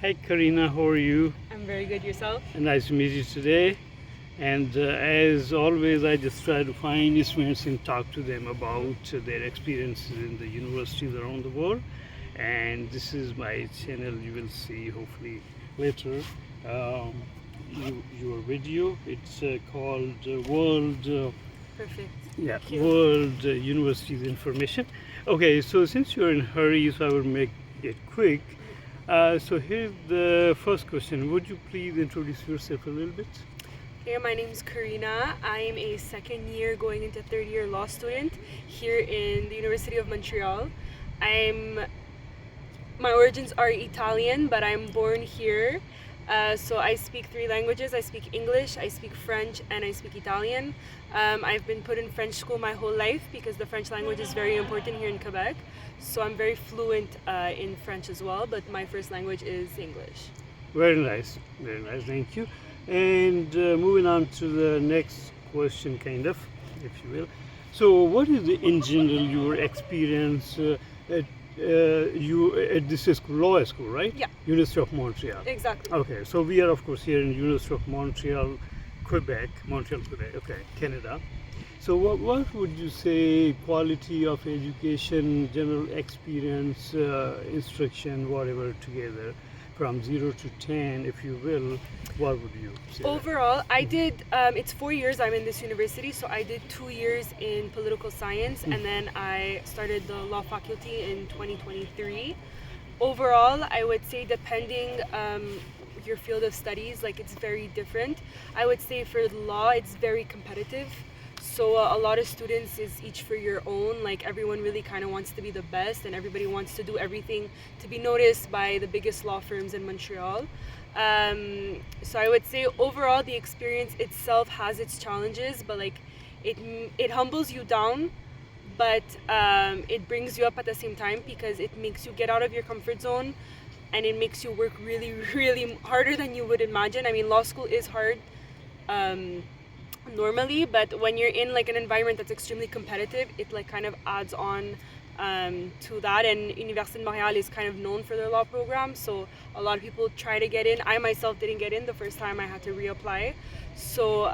Hi Karina, how are you? I'm very good. Yourself? Nice to meet you today. And as always, I just try to find students and talk to them about their experiences in the universities around the world. And this is my channel. You will see hopefully later um, your video. It's called World. Perfect. Yeah, Thank you. World Universities Information. Okay, so since you're in a hurry, so I will make it quick. So here's the first question. Would you please introduce yourself a little bit? Hey, my name's Karina. I'm a second year going into third year law student here in the University of Montreal. My origins are Italian, but I'm born here. So I speak three languages. I speak English, I speak French, and I speak Italian. I've been put in French school my whole life because the French language is very important here in Quebec. So I'm very fluent in French as well, but my first language is English. Very nice, thank you. And moving on to the next question, kind of, if you will. So, what is in general your experience at this is law school, right? Yeah. University of Montreal. Exactly. Okay, so we are of course here in University of Montreal, Quebec, okay, Canada. So what would you say quality of education, general experience, instruction, whatever together, from 0 to 10, if you will, what would you say? Overall, I did, it's 4 years I'm in this university, so I did 2 years in political science, and then I started the law faculty in 2023. Overall, I would say depending your field of studies, like it's very different. I would say for law, it's very competitive. So a lot of students is each for your own, like everyone really kind of wants to be the best and everybody wants to do everything to be noticed by the biggest law firms in Montreal. So I would say overall the experience itself has its challenges, but like it humbles you down, but it brings you up at the same time because it makes you get out of your comfort zone and it makes you work really, really harder than you would imagine. I mean, law school is hard. Normally, but when you're in like an environment that's extremely competitive, it like kind of adds on to that. And Université de Montréal is kind of known for their law program, so a lot of people try to get in. I myself didn't get in the first time. I had to reapply. So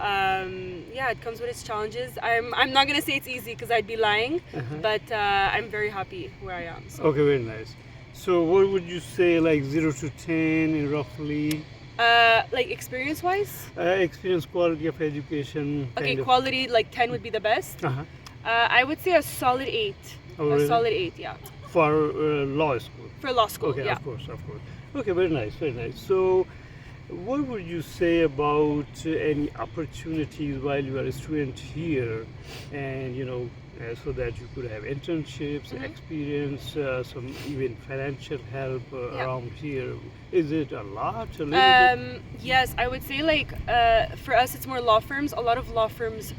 yeah, it comes with its challenges. I'm not gonna say it's easy because I'd be lying, but I'm very happy where I am. So. Okay, very nice. So what would you say, like 0 to 10 roughly? Like experience-wise? Experience, quality of education. Okay, quality, like 10 would be the best. I would say a solid 8. Oh, a really? solid 8, yeah. For law school? For law school, okay, yeah. Of course. Okay, very nice. So, what would you say about any opportunities while you are a student here, and so that you could have internships, experience, some even financial help around here? Is it a lot? A little bit? Yes, I would say like for us it's more law firms. A lot of law firms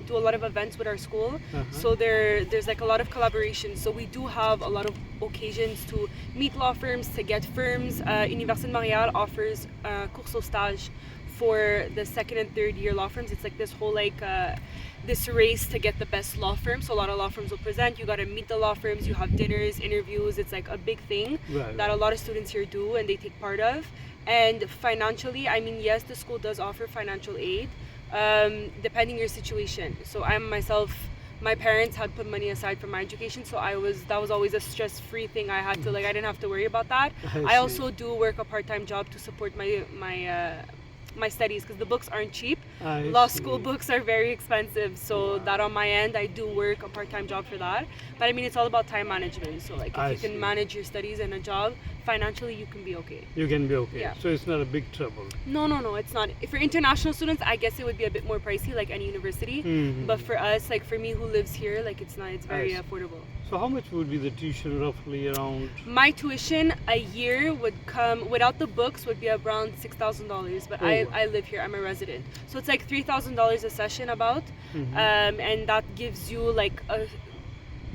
do a lot of events with our school, so there's like a lot of collaboration. So we do have a lot of occasions to meet law firms, to get firms. Université de Montréal offers cours au stage for the second and third year law firms. It's like this whole like this race to get the best law firm. So a lot of law firms will present. You got to meet the law firms. You have dinners, interviews. It's like a big thing that a lot of students here do and they take part of. And financially, I mean, yes, the school does offer financial aid, depending your situation. So I myself, my parents had put money aside for my education, so that was always a stress-free thing. I didn't have to worry about that. I also do work a part-time job to support my studies because the books aren't cheap. Law school books are very expensive, so that on my end I do work a part-time job for that. But I mean, it's all about time management. So like if you can manage your studies and a job, financially you can be okay. You can be okay. Yeah. So it's not a big trouble. No, it's not. If for international students, I guess it would be a bit more pricey, like any university. But for us, like for me who lives here, like it's very affordable. So how much would be the tuition roughly around? My tuition a year would come without the books would be around $6,000. But I live here. I'm a resident, so it's like $3,000 a session about, and that gives you like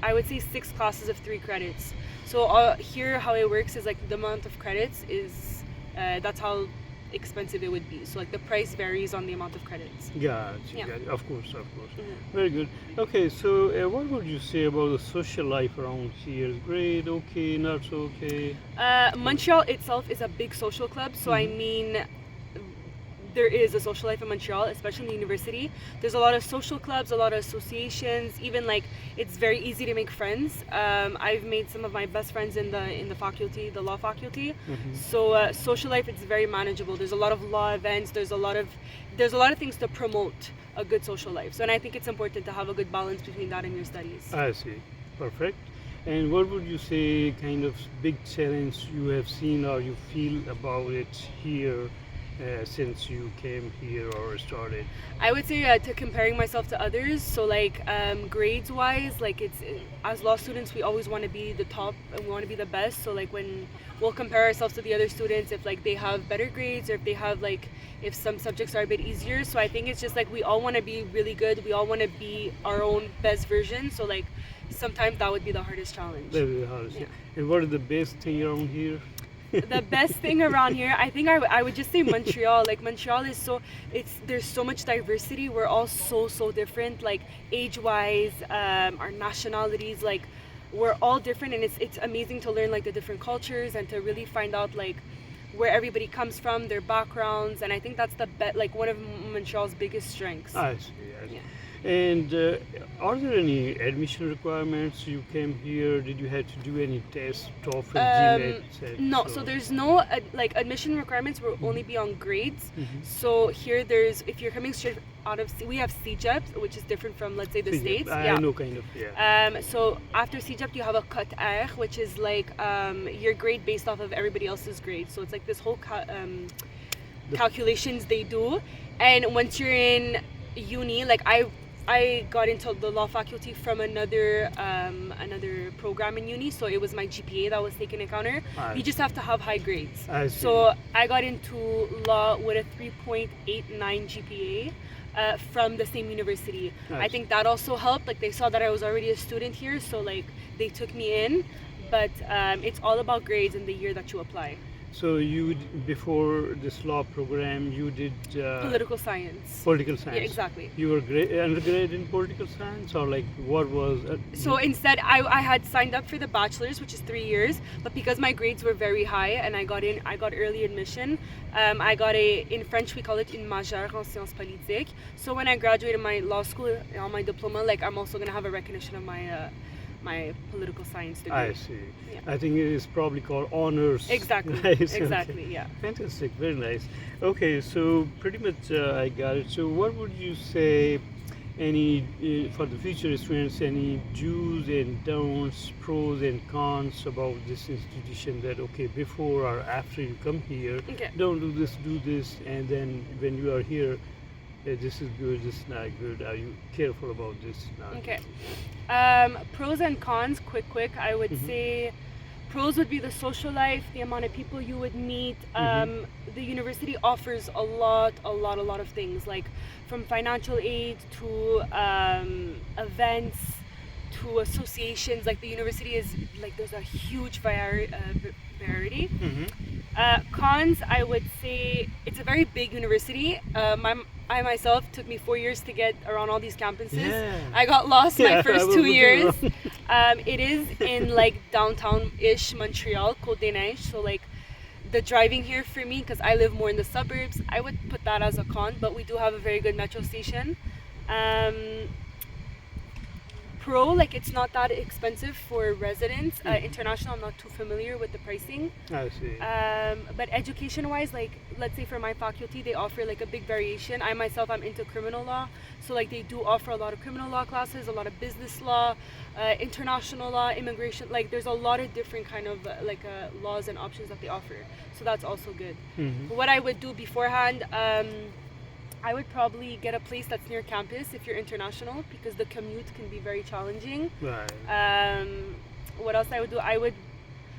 I would say 6 classes of 3 credits. So here how it works is like the amount of credits is that's how expensive it would be. So like the price varies on the amount of credits. Gotcha, Yeah. gotcha. Of course, of course. Mhm. Very good. Okay, so what would you say about the social life around here? Great, okay, not so okay? Montreal itself is a big social club, so I Mhm. mean, there is a social life in Montreal, especially in the university. There's a lot of social clubs, a lot of associations. Even like it's very easy to make friends. I've made some of my best friends in the faculty, the law faculty. Mhm. So social life, it's very manageable. There's a lot of law events. There's a lot of things to promote a good social life. So and I think it's important to have a good balance between that and your studies. I see. Perfect. And what would you say kind of big challenge you have seen or you feel about it here since you came here or started? I would say to comparing myself to others. So like grades wise, like it's as law students we always want to be the top and we want to be the best. So like when we'll compare ourselves to the other students, if like they have better grades or if they have like if some subjects are a bit easier. So I think it's just like we all want to be really good. We all want to be our own best version. So like sometimes that would be the hardest challenge. That would be hard to say. Yeah. And what is the best thing around here? The best thing around here, I think I would just say Montreal. Like Montreal is so there's so much diversity. We're all so different, like age wise, our nationalities, like we're all different, and it's amazing to learn like the different cultures and to really find out like where everybody comes from, their backgrounds, and I think that's like one of Montreal's biggest strengths. I see. I see. Yeah. And are there any admission requirements? You came here. Did you have to do any tests, TOEFL, GMAT? No, so there's no like admission requirements will only be on grades. So here there's if you're coming straight out of we have CEGEP, which is different from let's say the states. I Yeah. know, kind of. Yeah. So after CEGEP you have a cut R, which is like your grade based off of everybody else's grade. So it's like this whole calculations they do, and once you're in uni, like I got into the law faculty from another program in uni, so it was my GPA that was taken into account. You just have to have high grades. I see. So I got into law with a 3.89 GPA from the same university. I Nice. think that also helped. Like they saw that I was already a student here, so like they took me in. But it's all about grades and the year that you apply. So before this law program, you did Political science. political science. Yeah, exactly. You were undergrad in political science, or like what was? So instead, I had signed up for the bachelor's, which is 3 years, but because my grades were very high and I got early admission, I got in French we call it une majeure en sciences politiques. So when I graduated my law school on my diploma, like I'm also gonna have a recognition of my political science degree. I see. Yeah. I think it is probably called honors. Exactly. Nice, Exactly. okay. Yeah. Fantastic, very nice. Okay, so pretty much I got it. So what would you say, for the future students, any do's and don'ts, pros and cons about this institution that, okay, before or after you come here, Okay. don't do this, and then when you are here, this is good, this is not good, are you careful about this? Not Okay. Pros and cons, quick. I would say pros would be the social life, the amount of people you would meet. The university offers a lot of things, like from financial aid to events to associations. Like the university is like there's a huge variety. Cons, I would say it's a very big university. I myself took me 4 years to get around all these campuses. Yeah. I got lost Yeah, my I first was 2 looking years. around. It is in like downtown-ish Montreal, Côte des Neiges. So like the driving here for me, because I live more in the suburbs, I would put that as a con. But we do have a very good metro station. Pro, like it's not that expensive for residents. International, I'm not too familiar with the pricing. I see. But education-wise, like let's say for my faculty, they offer like a big variation. I myself, I'm into criminal law, so like they do offer a lot of criminal law classes, a lot of business law, international law, immigration. Like there's a lot of different kind of laws and options that they offer. So that's also good. What I would do beforehand, I would probably get a place that's near campus if you're international, because the commute can be very challenging. Right. What else I would do?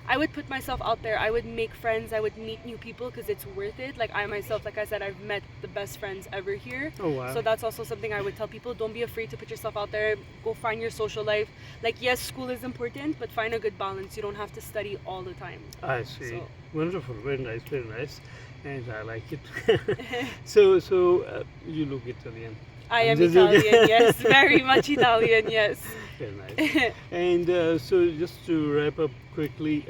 I would put myself out there. I would make friends. I would meet new people because it's worth it. Like I myself, like I said, I've met the best friends ever here. Oh wow. So that's also something I would tell people. Don't be afraid to put yourself out there. Go find your social life. Like yes, school is important, but find a good balance. You don't have to study all the time. I see. So- Wonderful. Very nice. Very nice. And I like it. So you look Italian. I am Just joking. Italian, yes. Very much Italian, yes. Very nice. And so just to wrap up quickly,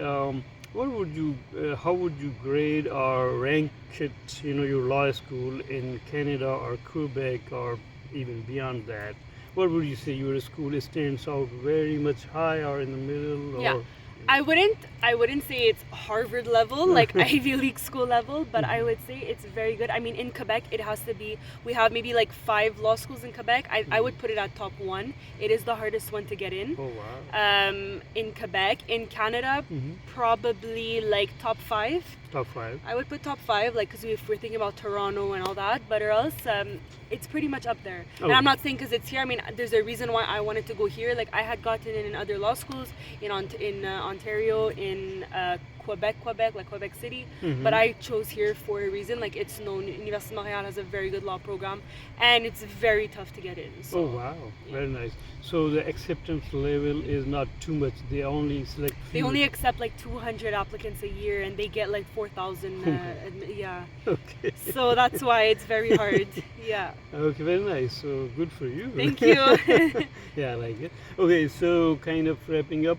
what would you, how would you grade or rank it, your law school in Canada or Quebec or even beyond that? What would you say your school stands out very much high or in the middle? Or, Yeah. I wouldn't say it's Harvard level, like Ivy League school level, but I would say it's very good. I mean, in Quebec, it has to be, we have maybe like 5 law schools in Quebec. I would put it at top 1. It is the hardest one to get in. Oh wow. In Quebec. In Canada, probably like top 5. Top 5. I would put top 5, like, because if we're thinking about Toronto and all that, but or else, it's pretty much up there. And I'm not saying because it's here. I mean, there's a reason why I wanted to go here. Like, I had gotten in other law schools in Ontario, in Quebec, like Quebec City, but I chose here for a reason. Like, it's known. Université de Montréal has a very good law program, and it's very tough to get in. So, Oh wow, very nice. So the acceptance level is not too much. They only select. They only accept like 200 applicants a year, and they get like 4,000. Yeah. Okay. So that's why it's very hard. Yeah. Okay, very nice. So good for you. Thank you. Yeah, I like it. Okay, so kind of wrapping up.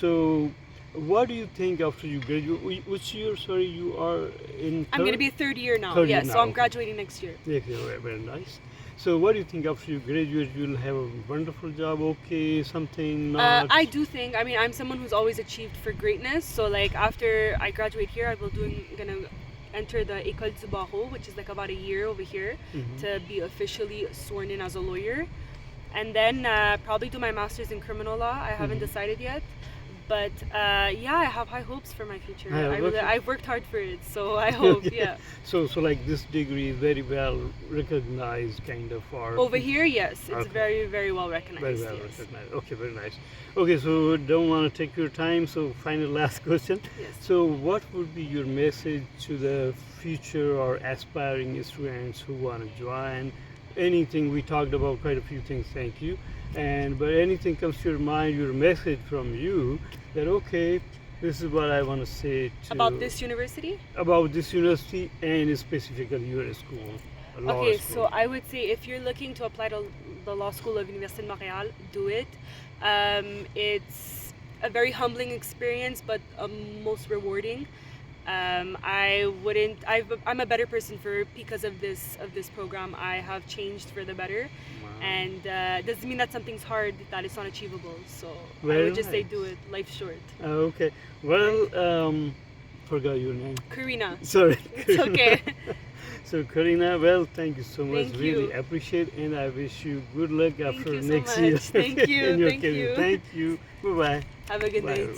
So, what do you think after you graduate? Which year? Sorry, you are in. I'm gonna be third year now. Third Yeah, year so now. I'm graduating next year. Yeah, very nice. So, what do you think after you graduate? You'll have a wonderful job. Okay, something not. I do think. I mean, I'm someone who's always achieved for greatness. So like after I graduate here, gonna enter the École du Barreau, which is like about a year over here to be officially sworn in as a lawyer, and then probably do my master's in criminal law. I haven't decided yet. But yeah, I have high hopes for my future. I've worked hard for it, so I hope, yeah. So like this degree is very well recognized, kind of, for Over here, yes, it's Okay. very, very well recognized. very well yes. recognized. Okay, very nice. Okay, so don't want to take your time. So final last question. Yes. So what would be your message to the future or aspiring students who want to join? Anything, we talked about quite a few things. Thank you. But anything comes to your mind, your message from you, that okay, this is what I want to say to About this university? about this university and specifically your school. Law Okay, school. so I would say if you're looking to apply to the law school of Université de Montréal, do it. It's a very humbling experience, but most rewarding. I'm a better person because of this program. I have changed for the better, and doesn't mean that something's hard that it's not achievable. So I Very would just say nice. do it. Life's short. Okay. Well, forgot your name. Karina. Sorry. It's okay. So Karina, well, thank you so much. Thank Really you. appreciate, and I wish you good luck Thank after you so next much. year. Thank you, in your thank career. you. Thank you. Bye bye. Have a good Bye. night.